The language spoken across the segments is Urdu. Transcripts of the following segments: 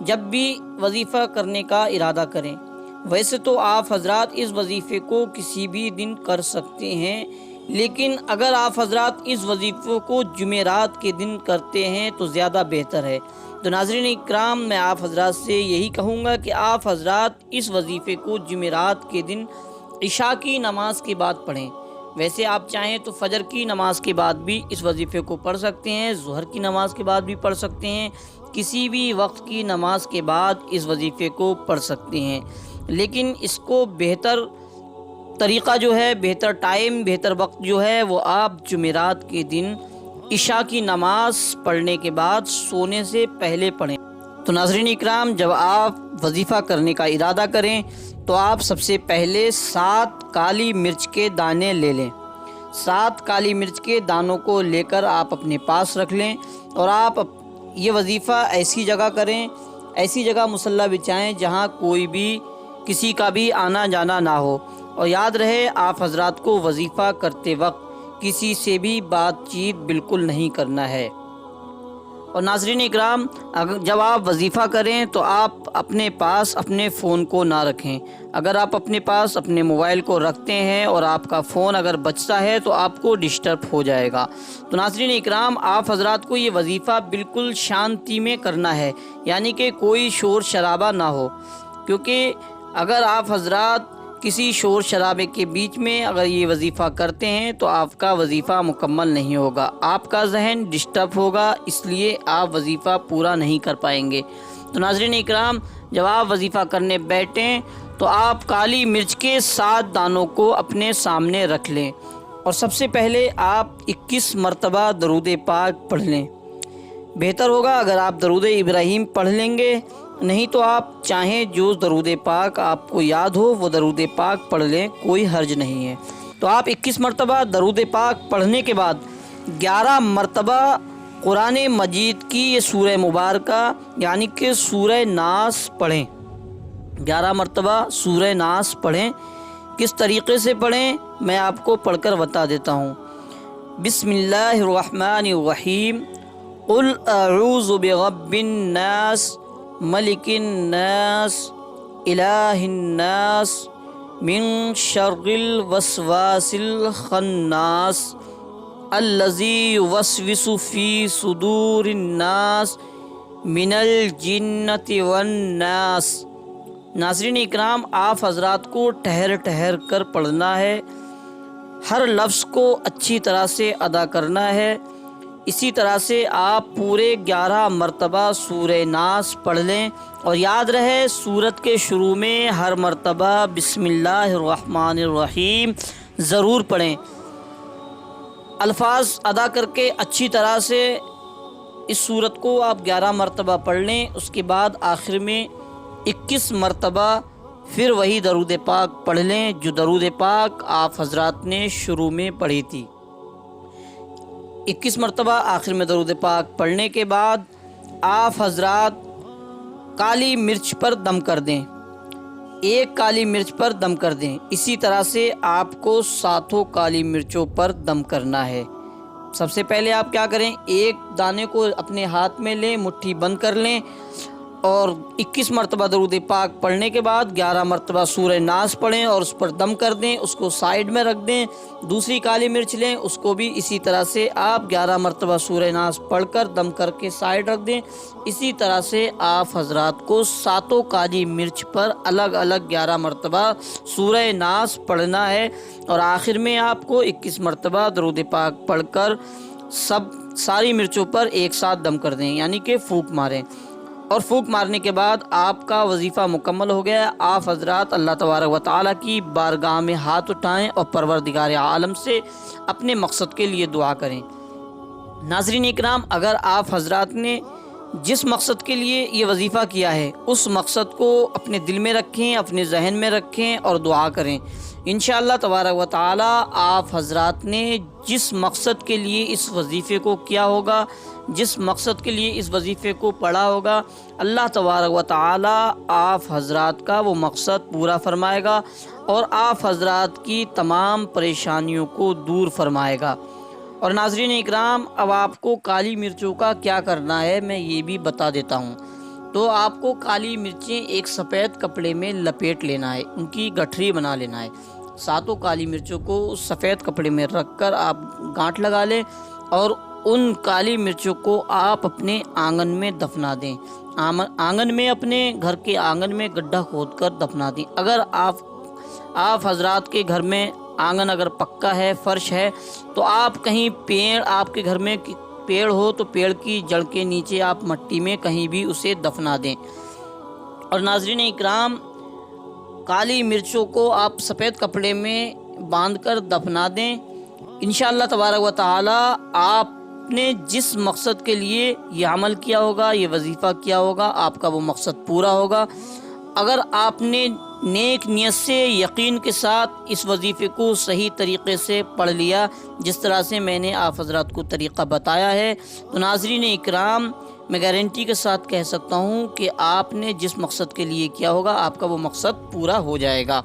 جب بھی وظیفہ کرنے کا ارادہ کریں۔ ویسے تو آپ حضرات اس وظیفے کو کسی بھی دن کر سکتے ہیں، لیکن اگر آپ حضرات اس وظیفے کو جمعرات کے دن کرتے ہیں تو زیادہ بہتر ہے۔ تو ناظرین اکرام، میں آپ حضرات سے یہی کہوں گا کہ آپ حضرات اس وظیفے کو جمعرات کے دن عشاء کی نماز کے بعد پڑھیں۔ ویسے آپ چاہیں تو فجر کی نماز کے بعد بھی اس وظیفے کو پڑھ سکتے ہیں، ظہر کی نماز کے بعد بھی پڑھ سکتے ہیں، کسی بھی وقت کی نماز کے بعد اس وظیفے کو پڑھ سکتے ہیں، لیکن اس کو بہتر طریقہ جو ہے، بہتر ٹائم، بہتر وقت جو ہے وہ آپ جمعرات کے دن عشاء کی نماز پڑھنے کے بعد سونے سے پہلے پڑھیں۔ تو ناظرین اکرام، جب آپ وظیفہ کرنے کا ارادہ کریں تو آپ سب سے پہلے 7 کالی مرچ کے دانے لے لیں۔ 7 کالی مرچ کے دانوں کو لے کر آپ اپنے پاس رکھ لیں، اور آپ یہ وظیفہ ایسی جگہ کریں، ایسی جگہ مصلی بچھائیں جہاں کوئی بھی کسی کا بھی آنا جانا نہ ہو۔ اور یاد رہے، آپ حضرات کو وظیفہ کرتے وقت کسی سے بھی بات چیت بالکل نہیں کرنا ہے۔ اور ناظرین اکرام، جب آپ وظیفہ کریں تو آپ اپنے پاس اپنے فون کو نہ رکھیں۔ اگر آپ اپنے پاس اپنے موبائل کو رکھتے ہیں اور آپ کا فون اگر بجتا ہے تو آپ کو ڈسٹرب ہو جائے گا۔ تو ناظرین اکرام، آپ حضرات کو یہ وظیفہ بالکل شانتی میں کرنا ہے، یعنی کہ کوئی شور شرابہ نہ ہو، کیونکہ اگر آپ حضرات کسی شور شرابے کے بیچ میں اگر یہ وظیفہ کرتے ہیں تو آپ کا وظیفہ مکمل نہیں ہوگا، آپ کا ذہن ڈسٹرب ہوگا، اس لیے آپ وظیفہ پورا نہیں کر پائیں گے۔ تو ناظرین اکرام، جب آپ وظیفہ کرنے بیٹھیں تو آپ کالی مرچ کے 7 دانوں کو اپنے سامنے رکھ لیں، اور سب سے پہلے آپ 21 مرتبہ درود پاک پڑھ لیں۔ بہتر ہوگا اگر آپ درود ابراہیم پڑھ لیں گے، نہیں تو آپ چاہیں جو درود پاک آپ کو یاد ہو وہ درود پاک پڑھ لیں، کوئی حرج نہیں ہے۔ تو آپ 21 مرتبہ درود پاک پڑھنے کے بعد 11 مرتبہ قرآن مجید کی یہ سورہ مبارکہ یعنی کہ سورہ ناس پڑھیں۔ 11 مرتبہ سورہ ناس پڑھیں۔ کس طریقے سے پڑھیں میں آپ کو پڑھ کر بتا دیتا ہوں۔ بسم اللہ الرحمن الرحیم، قل اعوذ برب الناس ملک الناس الہ الناس من شر الوسواس الخناس الذی یوسوس فی صدور الناس من الجنۃ والناس۔ ناظرین اکرام، آپ حضرات کو ٹھہر ٹھہر کر پڑھنا ہے، ہر لفظ کو اچھی طرح سے ادا کرنا ہے۔ اسی طرح سے آپ پورے 11 مرتبہ سورہ ناس پڑھ لیں، اور یاد رہے سورت کے شروع میں ہر مرتبہ بسم اللہ الرحمن الرحیم ضرور پڑھیں۔ الفاظ ادا کر کے اچھی طرح سے اس سورت کو آپ 11 مرتبہ پڑھ لیں، اس کے بعد آخر میں 21 مرتبہ پھر وہی درود پاک پڑھ لیں جو درود پاک آپ حضرات نے شروع میں پڑھی تھی۔ 21 مرتبہ آخر میں درود پاک پڑھنے کے بعد آپ حضرات کالی مرچ پر دم کر دیں، 1 کالی مرچ پر دم کر دیں۔ اسی طرح سے آپ کو 7 کالی مرچوں پر دم کرنا ہے۔ سب سے پہلے آپ کیا کریں، 1 دانے کو اپنے ہاتھ میں لیں، مٹھی بند کر لیں، اور 21 مرتبہ درود پاک پڑھنے کے بعد 11 مرتبہ سورہ ناس پڑھیں اور اس پر دم کر دیں، اس کو سائیڈ میں رکھ دیں۔ دوسری کالی مرچ لیں، اس کو بھی اسی طرح سے آپ 11 مرتبہ سورہ ناس پڑھ کر دم کر کے سائیڈ رکھ دیں۔ اسی طرح سے آپ حضرات کو 7 کالی مرچ پر الگ الگ 11 مرتبہ سورہ ناس پڑھنا ہے، اور آخر میں آپ کو 21 مرتبہ درود پاک پڑھ کر ساری مرچوں پر ایک ساتھ دم کر دیں، یعنی کہ پھونک ماریں، اور پھونک مارنے کے بعد آپ کا وظیفہ مکمل ہو گیا۔ آپ حضرات اللہ تبارک و تعالیٰ کی بارگاہ میں ہاتھ اٹھائیں اور پروردگار عالم سے اپنے مقصد کے لیے دعا کریں۔ ناظرین اکرام، اگر آپ حضرات نے جس مقصد کے لیے یہ وظیفہ کیا ہے اس مقصد کو اپنے دل میں رکھیں، اپنے ذہن میں رکھیں اور دعا کریں، انشاءاللہ تبارک و تعالیٰ آپ حضرات نے جس مقصد کے لیے اس وظیفے کو کیا ہوگا، جس مقصد کے لیے اس وظیفے کو پڑھا ہوگا، اللہ تبارک و تعالیٰ آپ حضرات کا وہ مقصد پورا فرمائے گا اور آپ حضرات کی تمام پریشانیوں کو دور فرمائے گا۔ اور ناظرین اکرام، اب آپ کو کالی مرچوں کا کیا کرنا ہے میں یہ بھی بتا دیتا ہوں۔ تو آپ کو کالی مرچیں ایک سفید کپڑے میں لپیٹ لینا ہے، ان کی گٹھری بنا لینا ہے۔ ساتوں کالی مرچوں کو اس سفید کپڑے میں رکھ کر آپ گانٹھ لگا لیں اور ان کالی مرچوں کو آپ اپنے آنگن میں دفنا دیں۔ آنگن میں، اپنے گھر کے آنگن میں گڈھا کھود کر دفنا دیں۔ اگر آپ حضرات کے گھر میں آنگن اگر پکا ہے، فرش ہے، تو آپ کہیں پیڑ، آپ کے گھر میں پیڑ ہو تو پیڑ کی جڑ کے نیچے آپ مٹی میں کہیں بھی اسے دفنا دیں۔ اور ناظرین اکرام، کالی مرچوں کو آپ سفید کپڑے میں باندھ کر دفنا دیں۔ انشاءاللہ تبارک و تعالی آپ نے جس مقصد کے لیے یہ عمل کیا ہوگا، یہ وظیفہ کیا ہوگا، آپ کا وہ مقصد پورا ہوگا۔ اگر آپ نے نیک نیت سے، یقین کے ساتھ اس وظیفے کو صحیح طریقے سے پڑھ لیا، جس طرح سے میں نے آپ حضرات کو طریقہ بتایا ہے، تو ناظرین اکرام، میں گارنٹی کے ساتھ کہہ سکتا ہوں کہ آپ نے جس مقصد کے لیے کیا ہوگا، آپ کا وہ مقصد پورا ہو جائے گا۔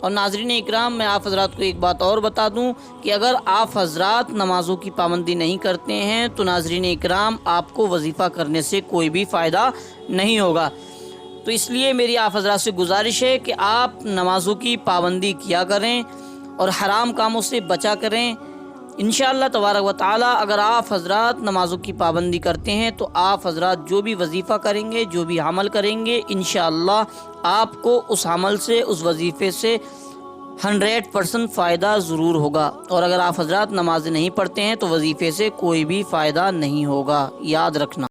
اور ناظرین اکرام، میں آپ حضرات کو ایک بات اور بتا دوں کہ اگر آپ حضرات نمازوں کی پابندی نہیں کرتے ہیں تو ناظرین اکرام، آپ کو وظیفہ کرنے سے کوئی بھی فائدہ نہیں ہوگا۔ تو اس لیے میری آپ حضرات سے گزارش ہے کہ آپ نمازوں کی پابندی کیا کریں اور حرام کاموں سے بچا کریں۔ انشاءاللہ تبارک و تعالی اگر آپ حضرات نمازوں کی پابندی کرتے ہیں تو آپ حضرات جو بھی وظیفہ کریں گے، جو بھی عمل کریں گے، انشاءاللہ آپ کو اس عمل سے، اس وظیفے سے 100% فائدہ ضرور ہوگا۔ اور اگر آپ حضرات نماز نہیں پڑھتے ہیں تو وظیفے سے کوئی بھی فائدہ نہیں ہوگا، یاد رکھنا۔